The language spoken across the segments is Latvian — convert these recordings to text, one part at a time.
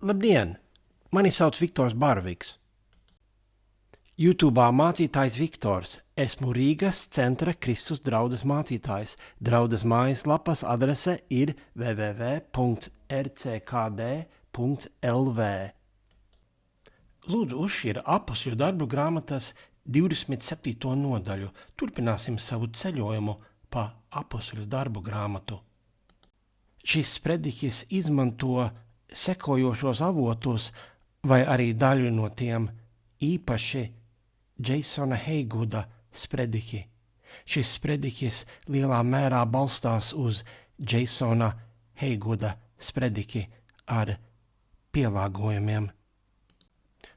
Labdien! Mani sauc Viktors Barviks. YouTubā mācītājs Viktors. Esmu Rīgas centra Kristus draudzes mācītājs. Draudzes mājaslapas adrese ir www.rckd.lv. Lūdzu uzšķir Apostoļu darbu grāmatas 27. nodaļu. Turpināsim savu ceļojumu pa Apostoļu darbu grāmatu. Šis sprediķis izmanto sekojošos avotus vai arī daļu no tiem, īpaši Jasona Heigooda sprediķi. Šis sprediķis lielā mērā balstās uz Jasona Heigooda sprediķi ar pielāgojumiem.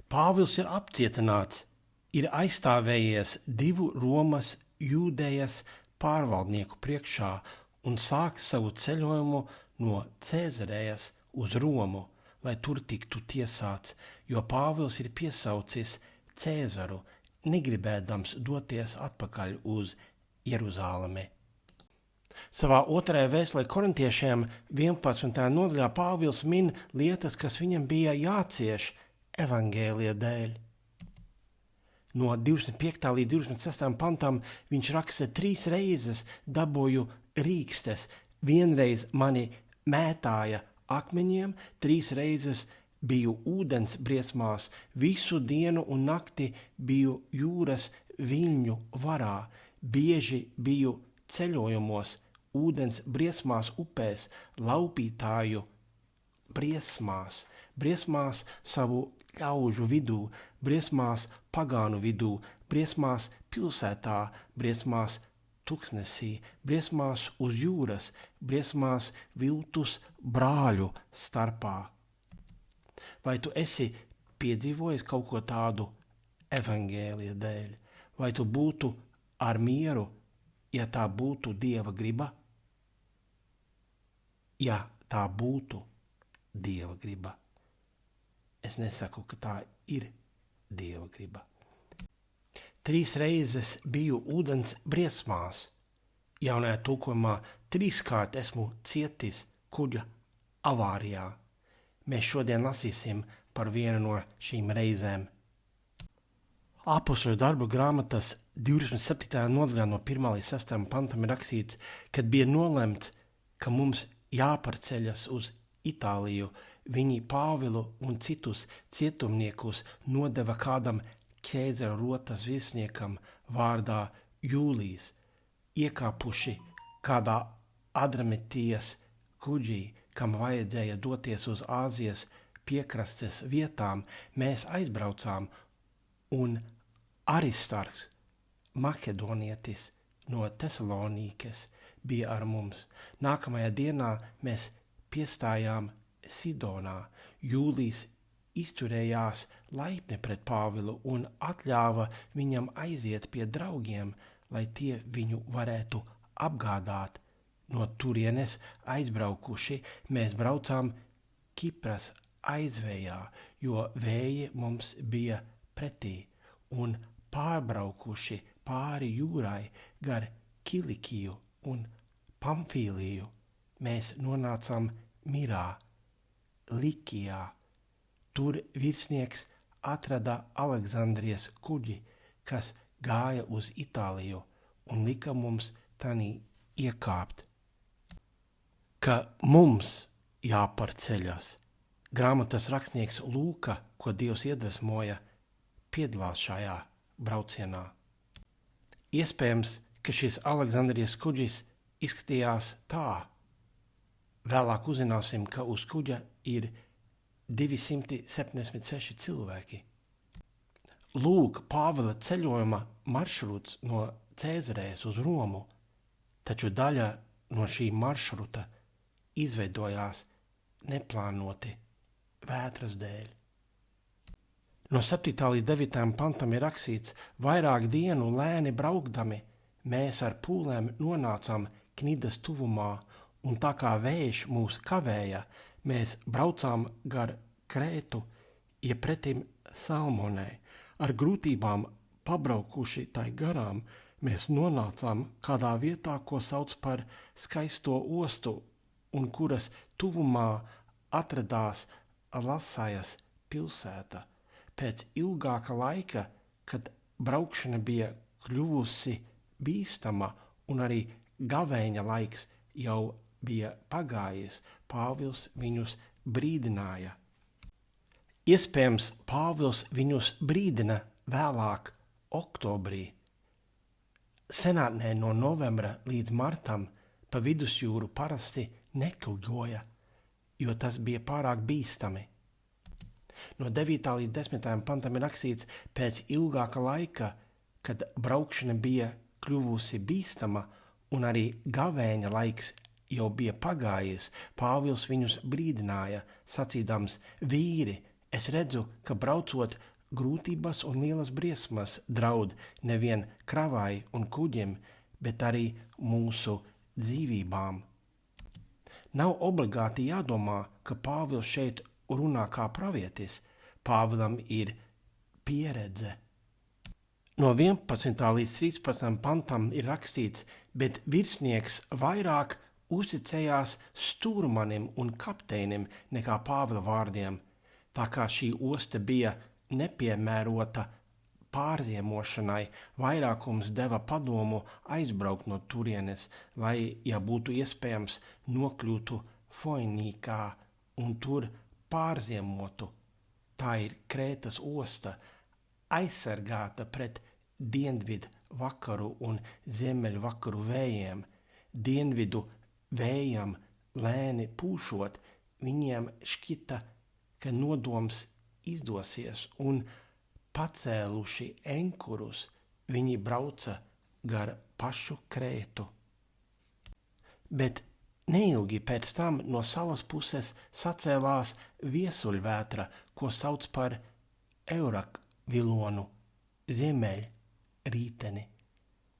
Pāvils ir apcietināts, ir aizstāvējies 2 Romas Jūdejas pārvaldnieku priekšā un sāk savu ceļojumu no Cēzarejas uz Romu, lai tur tiktu tiesāts, jo Pāvils ir piesaucis Cēzaru, negribēdams doties atpakaļ uz Jeruzālemi. Savā otrajā vēstulē korintiešiem 11. nodaļā Pāvils min lietas, kas viņam bija jācieš evangēlija dēļ. No 25. līdz 26. pantam viņš raksta 3 reizes dabūju rīkstes, vienreiz mani mētāja akmeņiem, 3 reizes biju ūdens briesmās, visu dienu un nakti biju jūras viļņu varā, bieži biju ceļojumos, ūdens briesmās upēs, laupītāju briesmās, briesmās savu ļaužu vidū, briesmās pagānu vidū, briesmās pilsētā, briesmās tuksnesī, briesmās uz jūras, briesmās viltus brāļu starpā. Vai tu esi piedzīvojis kaut ko tādu evangēlija dēļ? Vai tu būtu ar mieru, ja tā būtu Dieva griba? Ja tā būtu Dieva griba. Es nesaku, ka tā ir Dieva griba. 3 reizes biju ūdens briesmās. Jaunajā tulkojumā 3-kārt esmu cietis kuģa avārijā. Mēs šodien lasīsim par vienu no šīm reizēm. Apostoļu darbu grāmatas 27. nodaļā no 1. līdz 6. pantam ir rakstīts, kad bija nolemts, ka mums jāparceļas uz Itāliju, viņi Pāvilu un citus cietumniekus nodeva kādam Cēzara rotas virsniekam vārdā Jūlijs, iekāpuši kādā Adramitijas kuģī, kam vajadzēja doties uz Āzijas piekrastes vietām, mēs aizbraucām, un Aristarks, makedonietis no Tesalonīkes, bija ar mums. Nākamajā dienā mēs piestājām Sidonā. Jūlijs izturējās laipni pret Pāvilu un atļāva viņam aiziet pie draugiem, lai tie viņu varētu apgādāt. No turienes aizbraukuši, mēs braucām Kipras aizvējā, jo vēji mums bija pretī, un pārbraukuši pāri jūrai gar Kilikiju un Pamfīliju, mēs nonācām Mirā, Likijā. Tur virsnieks atrada Aleksandrijas kuģi, kas gāja uz Itāliju, un lika mums tanī iekāpt. Ka mums jāparceļas. Grāmatas rakstnieks Lūka, ko Dievs iedvesmoja, piedalās šajā braucienā. Iespējams, ka šis Aleksandrijas kuģis izskatījās tā. Vēlāk uzzināsim, ka uz kuģa ir 276 cilvēki. Lūk, Pāvila ceļojuma maršruts no Cēzarejas uz Romu, taču daļa no šī maršruta izveidojās neplānoti vētras dēļ. No 7. līdz 9. pantam ir rakstīts, vairāk dienu lēni braukdami, mēs ar pūlēm nonācām Knidas tuvumā, un tā kā vējš mūs kavēja, mēs braucām gar Krētu, iepretim Salmonei. Ar grūtībām pabraukuši tai garām, mēs nonācām kādā vietā, ko sauc par skaisto ostu, un kuras tuvumā atradās Lasajas pilsēta. Pēc ilgāka laika, kad braukšana bija kļuvusi bīstama un arī gavēņa laiks jau bija pagājis, Pāvils viņus brīdināja. Iespējams, Pāvils viņus brīdina vēlāk, oktobrī. Senātnē no novembra līdz martam pa vidusjūru parasti nekuģoja, jo tas bija pārāk bīstami. No 9. līdz 10. pantam ir rakstīts, pēc ilgāka laika, kad braukšana bija kļuvusi bīstama un arī gavēņa laiks jau bija pagājis, Pāvils viņus brīdināja, sacīdams: vīri, es redzu, ka braucot grūtības un lielas briesmas draud nevien kravai un kuģim, bet arī mūsu dzīvībām. Nav obligāti jādomā, ka Pāvils šeit runā kā pravietis. Pāvilam ir pieredze. No 11. līdz 13. pantam ir rakstīts, bet virsnieks vairāk uzticējās stūrmanim un kapteinim nekā Pāvila vārdiem, tā kā šī osta bija nepiemērota pārziemošanai, vairākums deva padomu aizbraukt no turienes, lai, ja būtu iespējams, nokļūtu Foinīkā un tur pārziemotu. Tā ir Krētas osta, aizsargāta pret dienvidu vakaru un ziemeļu vakaru vējiem. Dienvidu vējam lēni pūšot, viņiem šķita, ka nodoms izdosies, un pacēluši enkurus, viņi brauca gar pašu Krētu. Bet neilgi pēc tam no salas puses sacēlās viesuļvētra, ko sauc par Eurakvilonu, ziemeļrīteni.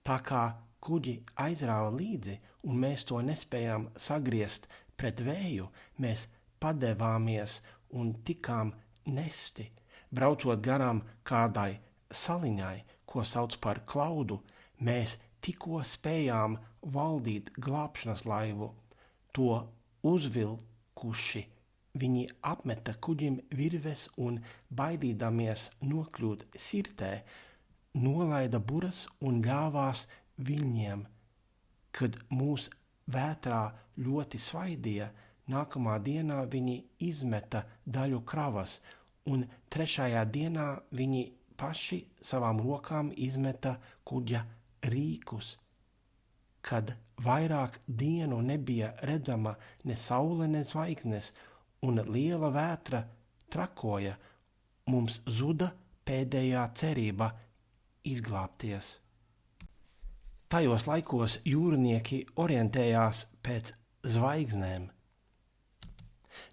Tā kā kuģi aizrāva līdzi un mēs to nespējām sagriezt pret vēju, mēs padevāmies un tikām nesti, braucot garām kādai saliņai, ko sauc par Klaudu, mēs tikko spējām valdīt glābšanas laivu. To uzvilkuši, viņi apmeta kuģim virves un, baidīdamies nokļūt sirtē, nolaida buras un ļāvās viļņiem. Kad mūs vētrā ļoti svaidīja, nākamā dienā viņi izmeta daļu kravas, un 3. dienā viņi paši savām rokām izmeta kuģa rīkus. Kad vairāk dienu nebija redzama ne saule, ne zvaigznes, un liela vētra trakoja, mums zuda pēdējā cerība izglābties. Tajos laikos jūrnieki orientējās pēc zvaigznēm.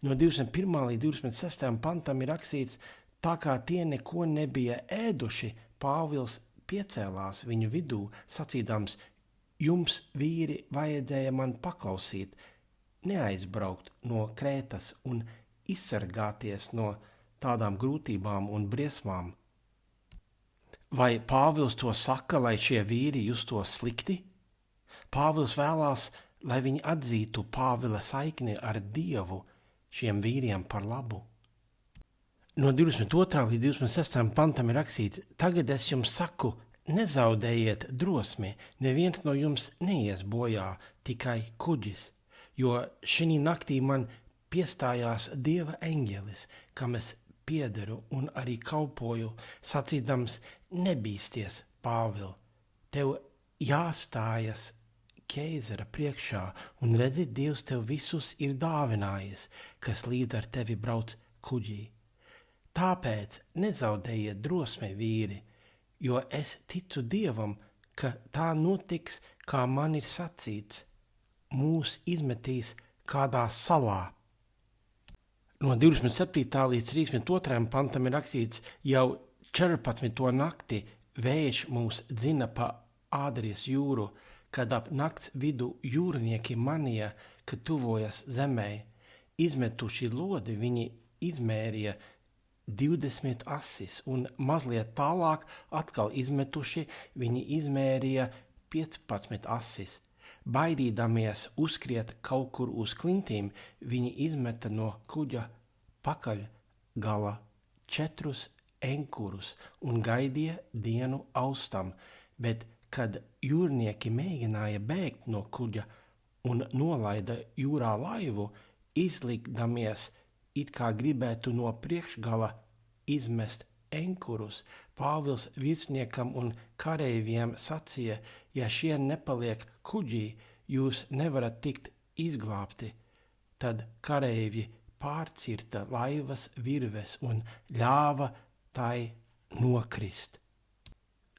No 21. līdz 26. pantam ir rakstīts, tā kā tie neko nebija ēduši, Pāvils piecēlās viņu vidū, sacīdams: jums, vīri, vajadzēja man paklausīt, neaizbraukt no Krētas un izsargāties no tādām grūtībām un briesmām. Vai Pāvils to saka, lai šie vīri justos slikti? Pāvils vēlās, lai viņi atzītu Pāvila saikni ar Dievu šiem vīriem par labu. No 22. līdz 26. pantam ir rakstīts: tagad es jums saku, nezaudējiet drosmi, neviens no jums neies bojā, tikai kuģis, jo šī naktī man piestājās Dieva eņģelis, kam es piederu un arī kalpoju, sacīdams: nebīsties, Pāvil, tev jāstājas ķeizara priekšā, un redzi, Dievs tev visus ir dāvinājis, kas līdz ar tevi brauc kuģī. Tāpēc nezaudējiet drosmi, vīri, jo es ticu Dievam, ka tā notiks, kā man ir sacīts, mūs izmetīs kādā salā. No 27. līdz 32. pantam ir rakstīts: jau 14. nakti vējš mūs dzina pa Ādrijas jūru, kad ap nakts vidu jūrnieki manīja, ka tuvojas zemē. Izmetuši lodi, viņi izmērīja 20 asis, un mazliet tālāk atkal izmetuši, viņi izmērīja 15 asis. Baidīdamies uzskriet kaut kur uz klintīm, viņi izmeta no kuģa pakaļ gala 4 enkurus un gaidīja dienu austam, bet, kad jūrnieki mēģināja bēgt no kuģa un nolaida jūrā laivu, izlikdamies, it kā gribētu no priekšgala izmest enkurus, Pāvils virsniekam un kareiviem sacīja, ja šie nepaliek kuģī, jūs nevarat tikt izglābti. Tad kareivji pārcirta laivas virves un ļāva tai nokrist.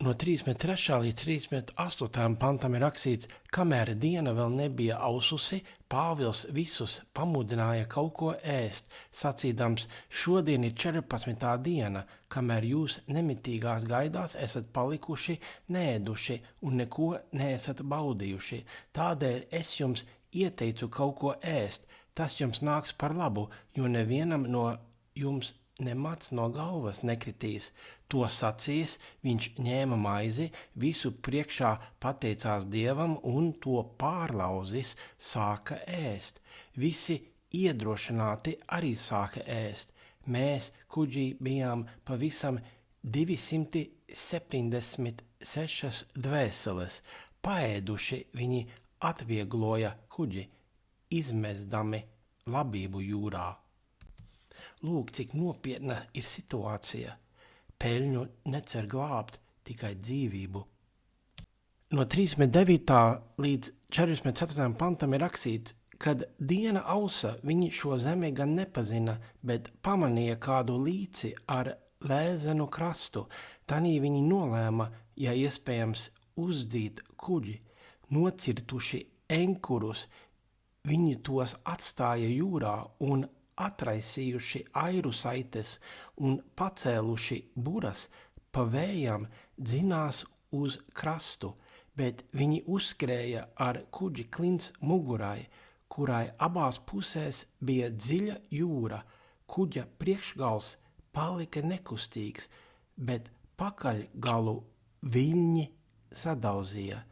No 33. līdz 38. pantam ir rakstīts, kamēr diena vēl nebija aususi, Pāvils visus pamudināja kaut ko ēst, sacīdams, šodien ir 14. diena, kamēr jūs nemitīgās gaidās esat palikuši neēduši un neko neesat baudījuši. Tādēļ es jums ieteicu kaut ko ēst, tas jums nāks par labu, jo nevienam no jums nemats no galvas nekritīs. To sacījis, viņš ņēma maizi, visu priekšā pateicās Dievam un to pārlauzis sāka ēst. Visi iedrošināti arī sāka ēst. Mēs kuģī bijām pavisam 276 dvēseles. Paēduši viņi atviegloja kuģi, izmestami labību jūrā. Lūk, cik nopietna ir situācija. Peļņu necer glābt, tikai dzīvību. No 39. līdz 44. pantam ir rakstīts, kad diena ausa, viņi šo zemi gan nepazina, bet pamanīja kādu līci ar lēzenu krastu. Tanī viņi nolēma, ja iespējams, uzdzīt kuģi. Nocirtuši enkurus, viņi tos atstāja jūrā un atraisījuši airu saites un pacēluši buras, pa vējām dzinās uz krastu, bet viņi uzskrēja ar kuģi klints mugurai, kurai abās pusēs bija dziļa jūra. Kuģa priekšgals palika nekustīgs, bet pakaļgalu viļņi sadauzīja.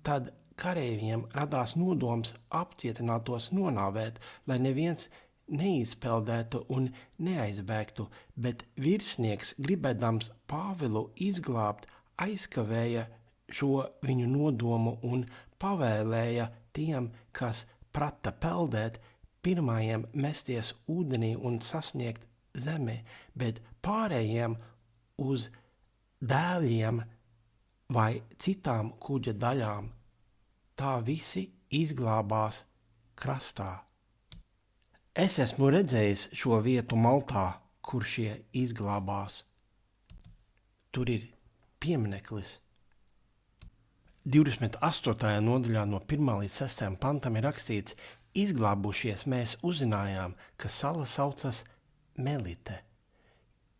Tad kareiviem radās nodoms apcietinātos nonāvēt, lai neviens neizpeldētu un neaizbēgtu, bet virsnieks, gribēdams Pāvilu izglābt, aizkavēja šo viņu nodomu un pavēlēja tiem, kas prata peldēt, pirmajiem mesties ūdenī un sasniegt zemi, bet pārējiem uz dēļiem vai citām kuģa daļām. Tā visi izglābās krastā. Es esmu redzējis šo vietu Maltā, kur šie izglābās. Tur ir piemineklis. 28. nodaļā no 1. līdz 6. pantam ir rakstīts, izglābušies mēs uzzinājām, ka sala saucas Melite.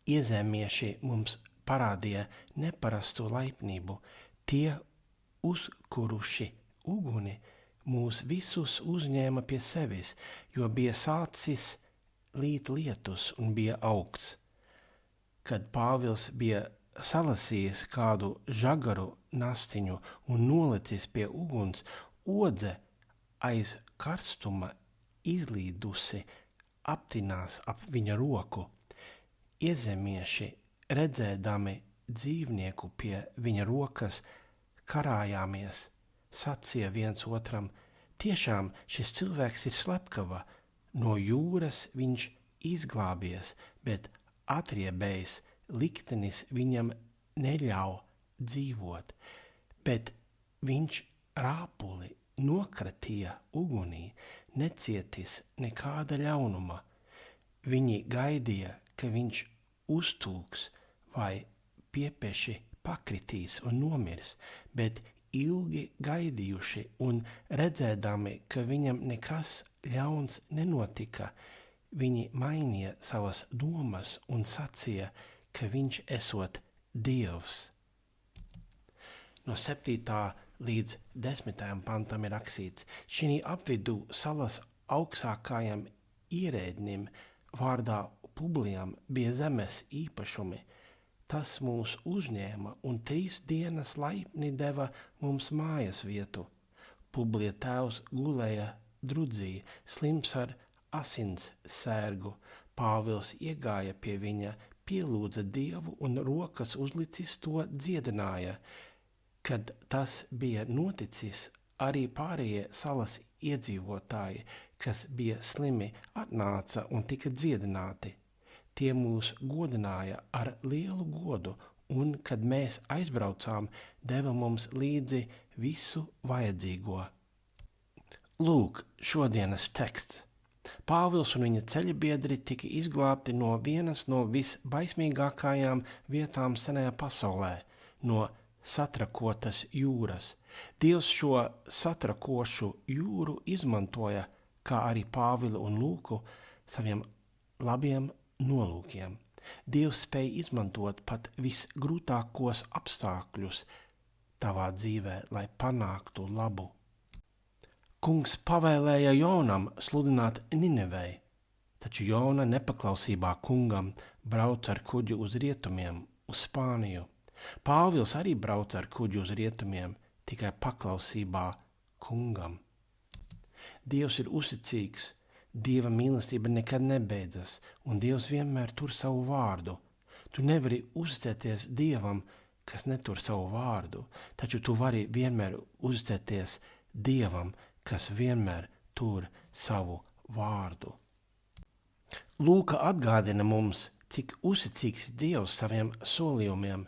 Iezemieši mums parādīja neparastu laipnību. Tie uzkuruši uguni mūs visus uzņēma pie sevis, jo bija sācis līt lietus un bija augsts. Kad Pāvils bija salasījis kādu žagaru nastiņu un nolicis pie uguns, odze aiz karstuma izlīdusi aptinās ap viņa roku. Iezemieši, redzēdami dzīvnieku pie viņa rokas, karājāmies, sacīja viens otram, tiešām šis cilvēks ir slepkava, no jūras viņš izglābies, bet atriebējs liktenis viņam neļauj dzīvot, bet viņš rāpuli nokratīja ugunī, necietis nekāda ļaunuma. Viņi gaidīja, ka viņš uztūks vai piepeši pakritīs un nomirs, bet ilgi gaidījuši un redzēdami, ka viņam nekas ļauns nenotika, viņi mainīja savas domas un sacīja, ka viņš esot Dievs. No 7. līdz 10. pantam ir rakstīts, šī apvidū salas augstākajam ierēdnim vārdā Publijam bija zemes īpašumi. Tas mūs uzņēma un 3 dienas laipni deva mums mājas vietu. Publija tēvs gulēja drudzī, slims ar asins sērgu. Pāvils iegāja pie viņa, pielūdza Dievu un rokas uzlicis to dziedināja. Kad tas bija noticis, arī pārējie salas iedzīvotāji, kas bija slimi, atnāca un tika dziedināti. Tie mūs godināja ar lielu godu, un, kad mēs aizbraucām, deva mums līdzi visu vajadzīgo. Lūk, šodienas teksts. Pāvils un viņa ceļabiedri tika izglābti no vienas no visbaismīgākajām vietām senajā pasaulē, no satrakotas jūras. Dievs šo satrakošu jūru izmantoja, kā arī Pāvilu un Lūku, saviem labiem nolūkiem. Dievs spēj izmantot pat visgrūtākos apstākļus tavā dzīvē, lai panāktu labu. Kungs pavēlēja Jonam sludināt Ninevei, taču Jona nepaklausībā kungam brauca ar kuģi uz rietumiem, uz Spāniju. Pāvils arī brauca ar kuģi uz rietumiem, tikai paklausībā kungam. Dievs ir uzticīgs, Dieva mīlestība nekad nebeidzas, un Dievs vienmēr tur savu vārdu. Tu nevari uzticēties Dievam, kas netur savu vārdu, taču tu vari vienmēr uzticēties Dievam, kas vienmēr tur savu vārdu. Lūka atgādina mums, cik uzticīgs Dievs saviem solījumiem.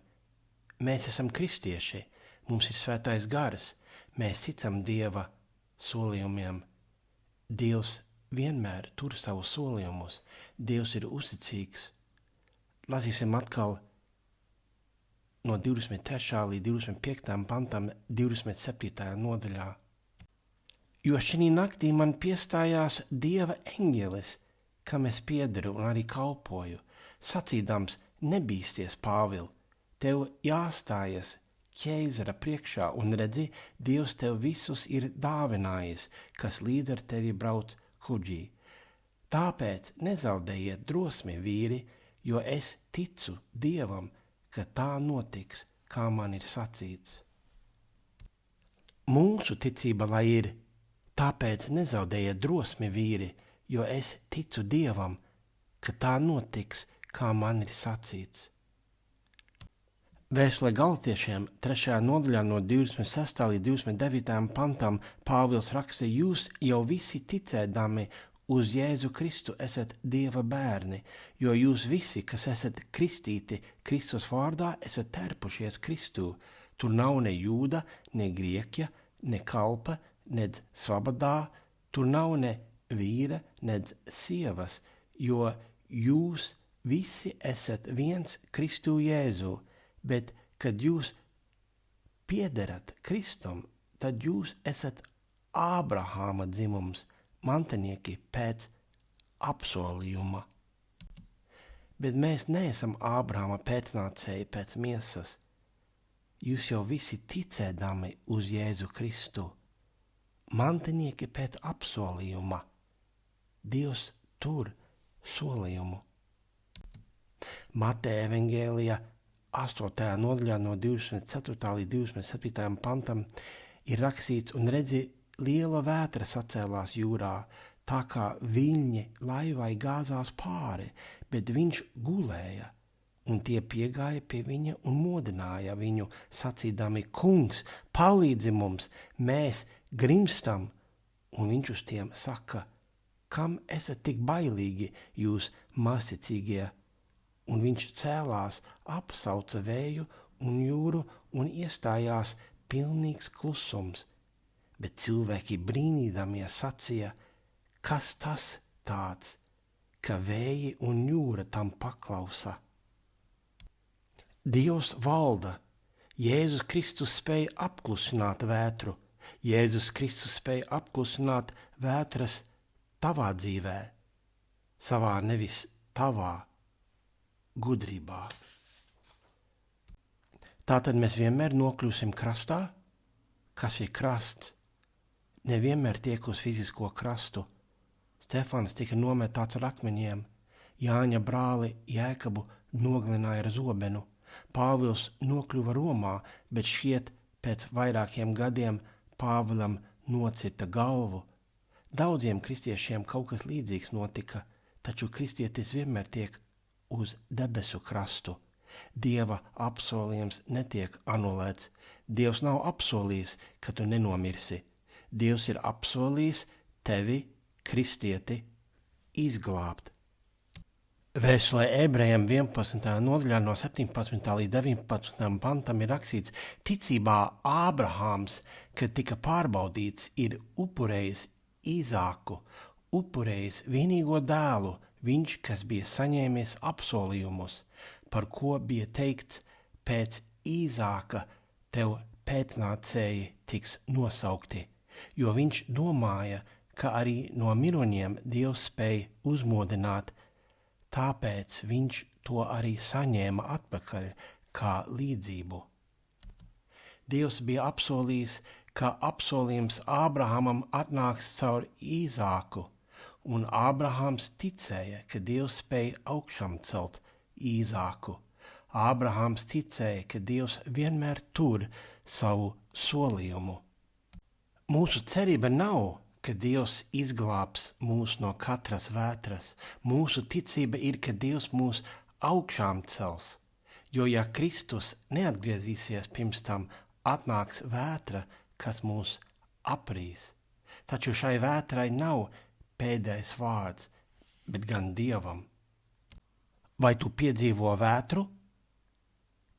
Mēs esam kristieši, mums ir svētais gars, mēs ticam Dieva solījumiem. Dievs vienmēr tur savus solījumus. Dievs ir uzticīgs. Lasīsim atkal no 23. līdz 25. pantam 27. nodaļā. Jo šī naktī man piestājās Dieva eņģelis, kam es piederu un arī kalpoju, sacīdams, nebīsties, Pāvil, tev jāstājas ķeizara priekšā, un redzi, Dievs tev visus ir dāvinājis, kas līdz ar tevi brauc kuģī. Tāpēc nezaudējiet drosmi, vīri, jo es ticu Dievam, ka tā notiks, kā man ir sacīts. Mūsu ticība lai ir, tāpēc nezaudējiet drosmi, vīri, jo es ticu Dievam, ka tā notiks, kā man ir sacīts. Vēstulē Galatiešiem 3. nodaļā no 26. līdz 29. pantam Pāvils raksta, jūs jau visi ticēdami uz Jēzu Kristu esat Dieva bērni, jo jūs visi, kas esat kristīti Kristus vārdā, esat terpušies Kristū. Tur nav ne jūda, ne grieķa, ne kalpa, nedz svabadā, tur nav ne vīra, nedz sievas, jo jūs visi esat viens Kristū Jēzu. Bet, kad jūs piederat Kristum, tad jūs esat Ābrahāma dzimums, mantinieki pēc apsolījuma. Bet mēs neesam Ābrahāma pēcnācēji pēc miesas. Jūs jau visi ticēdami uz Jēzu Kristu, mantinieki pēc apsolījuma. Dievs tur solījumu. Mateja evangēlija 8. nodaļā no 24. līdz 27. pantam ir rakstīts, un redzi, liela vētra sacēlās jūrā, tā kā viļņi laivai gāzās pāri, bet viņš gulēja, un tie piegāja pie viņa un modināja viņu, sacīdami, kungs, palīdzi mums, mēs grimstam, un viņš uz tiem saka, kam esat tik bailīgi, jūs mazticīgie? Un viņš cēlās, apsauca vēju un jūru un iestājās pilnīgs klusums. Bet cilvēki brīnīdamies sacīja, kas tas tāds, ka vēji un jūra tam paklausa. Dievs valda. Jēzus Kristus spēja apklusināt vētru. Jēzus Kristus spēja apklusināt vētras tavā dzīvē, savā nevis tavā gudrībā. Tātad mēs vienmēr nokļūsim krastā. Kas ir krasts? Nevienmēr tiek uz fizisko krastu. Stefans tika nometāts ar akmeņiem. Jāņa brāli Jēkabu nogalināja ar zobenu. Pāvils nokļuva Romā, bet šķiet pēc vairākiem gadiem Pāvilam nocirta galvu. Daudziem kristiešiem kaut kas līdzīgs notika, taču kristietis vienmēr tiek uz debesu krastu. Dieva apsolījums netiek anulēts. Dievs nav apsolījis, ka tu nenomirsi. Dievs ir apsolījis tevi, kristieti, izglābt. Vēstulē Ebrejiem 11. nodaļā no 17. līdz 19. pantam ir rakstīts: ticībā Ābrahāms, kad tika pārbaudīts, ir upurējis Īzāku, upurējis vienīgo dēlu, viņš, kas bija saņēmis apsolījumus, par ko bija teikts: pēc Īzāka tev pēcnācēji tiks nosaukti, jo viņš domāja, ka arī no miruņiem Dievs spēj uzmodināt, tāpēc viņš to arī saņēma atpakaļ kā līdzību. Dievs bija apsolījis, ka apsolījums Ābrahamam atnāks caur Īzāku, un Ābrahams ticēja, ka Dievs spēj augšām celt Īzāku. Ābrahams ticēja, ka Dievs vienmēr tur savu solījumu. Mūsu cerība nav, ka Dievs izglābs mūs no katras vētras. Mūsu ticība ir, ka Dievs mūs augšām cels, jo ja Kristus neatgriezīsies pirms tam, atnāks vētra, kas mūs aprīs. Taču šai vētrai nav pēdējais vārds, bet gan Dievam. Vai tu piedzīvo vētru?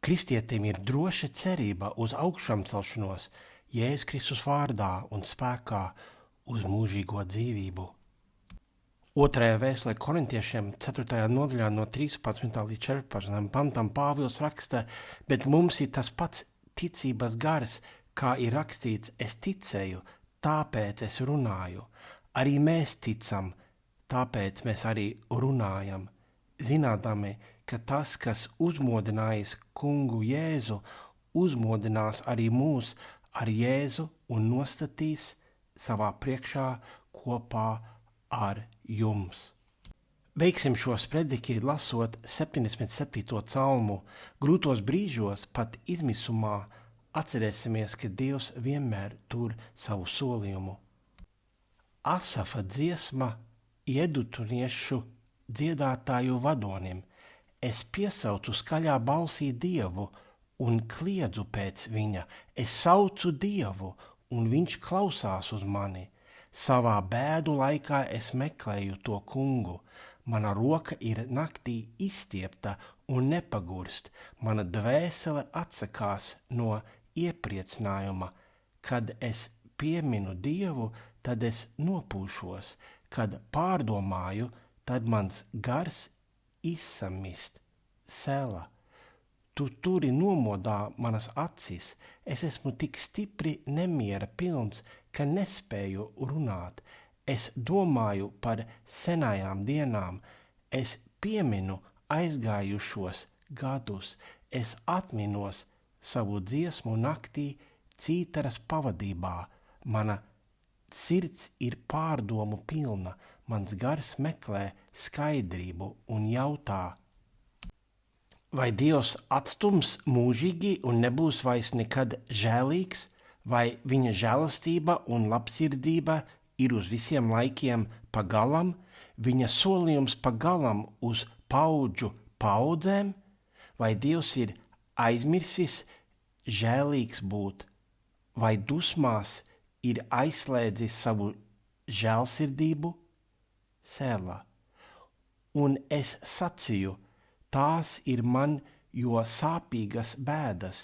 Kristietim ir droša cerība uz augšām celšanos Jēzus Kristus vārdā un spēkā uz mūžīgo dzīvību. 2. vēstulē Korintiešiem 4. nodaļā no 13. līdz 14. pantam Pāvils raksta: bet mums ir tas pats ticības gars, kā ir rakstīts: es ticēju, tāpēc es runāju. Arī mēs ticam, tāpēc mēs arī runājam, zinādami, ka tas, kas uzmodinājis kungu Jēzu, uzmodinās arī mūs ar Jēzu un nostatīs savā priekšā kopā ar jums. Beigsim šo sprediķi lasot 77. psalmu. Grūtos brīžos, pat izmisumā, atcerēsimies, ka Dievs vienmēr tur savu solījumu. Asafa dziesma iedutuniešu dziedātāju vadonim. Es piesaucu skaļā balsī Dievu un kliedzu pēc viņa. Es saucu Dievu, un viņš klausās uz mani. Savā bēdu laikā es meklēju to kungu. Mana roka ir naktī izstiepta un nepagurst. Mana dvēsele atsakās no iepriecinājuma. Kad es pieminu Dievu, tad es nopūšos. Kad pārdomāju, tad mans gars izsamist. Sela. Tu turi nomodā manas acis, es esmu tik stipri nemiera pilns, ka nespēju runāt. Es domāju par senajām dienām, es pieminu aizgājušos gadus, es atminos savu dziesmu naktī cītaras pavadībā. Mana sirds ir pārdomu pilna, mans gars meklē skaidrību un jautā: vai Dievs atstums mūžīgi un nebūs vairs nekad žēlīgs, vai viņa žēlastība un labsirdība ir uz visiem laikiem pagalam, viņa solījums pagalam uz paudžu paudzēm, vai Dievs ir aizmirsis žēlīgs būt, vai dusmās ir aizslēdzis savu žēlsirdību? Sēlā. Un es sacīju: tās ir man jo sāpīgas bēdas,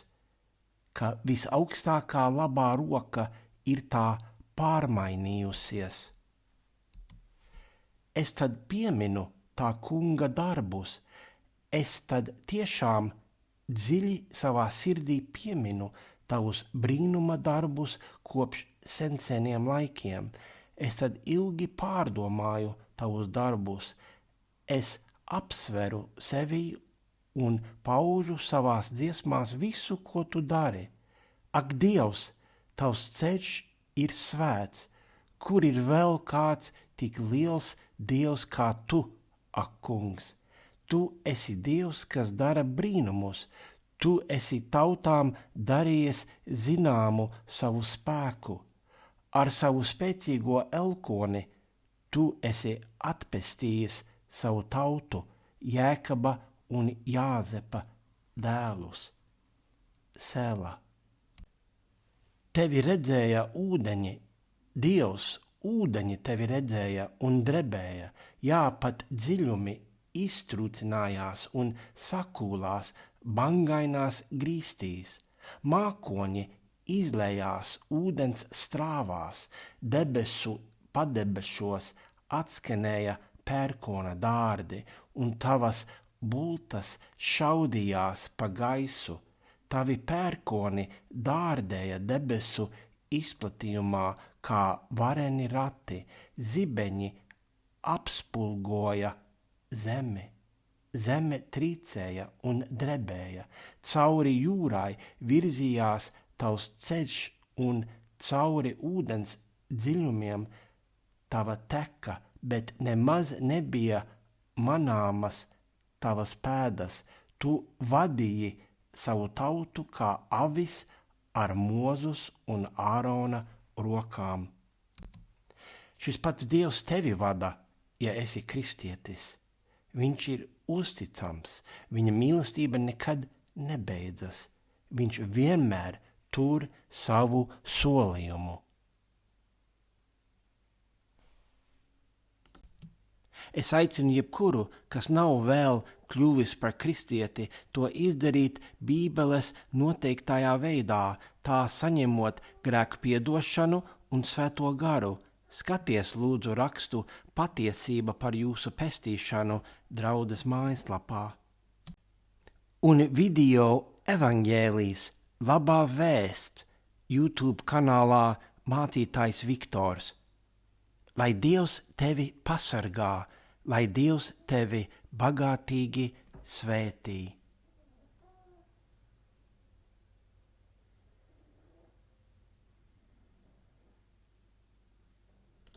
ka visaugstākā labā roka ir tā pārmainījusies. Es tad pieminu tā kunga darbus, es tad tiešām dziļi savā sirdī pieminu tavus brīnuma darbus kopš seniem laikiem. Es tad ilgi pārdomāju tavus darbus, es apsveru sevi un paužu savās dziesmās visu, ko tu dari. Ak, Dievs, tavs ceļš ir svēts, kur ir vēl kāds tik liels Dievs kā tu, ak, kungs. Tu esi Dievs, kas dara brīnumus, tu esi tautām darījies zināmu savu spēku. Ar savu spēcīgo elkoni tu esi atpestījis savu tautu, Jēkaba un Jāzepa dēlus. Sela. Tevi redzēja ūdeņi, Dievs, ūdeņi tevi redzēja un drebēja, jā, pat dziļumi iztrūcinājās un sakūlās bangainās grīstīs. Mākoņi izlējās ūdens strāvās, debesu padebešos atskanēja pērkona dārdi, un tavas bultas šaudījās pa gaisu. Tavi pērkoni dārdēja debesu izplatījumā kā vareni rati, zibeņi apspulgoja zemi. Zeme trīcēja un drebēja, cauri jūrai virzījās tavs ceļš un cauri ūdens dziļumiem tava teka, bet nemaz nebija manāmas tavas pēdas. Tu vadīji savu tautu kā avis ar Mozus un Ārona rokām. Šis pats Dievs tevi vada, ja esi kristietis. Viņš ir uzticams, viņa mīlestība nekad nebeidzas. Viņš vienmēr tur savu solījumu. Es aicinu jebkuru, kas nav vēl kļuvis par kristieti, to izdarīt Bībeles noteiktajā veidā, tā saņemot grēku piedošanu un Svēto garu. Skaties lūdzu rakstu Patiesība par jūsu pestīšanu draudzes mājaslapā. Un video evaņģēlijs Labā vēsts YouTube kanālā Mācītājs Viktors. Lai Dievs tevi pasargā, lai Dievs tevi bagātīgi svētī.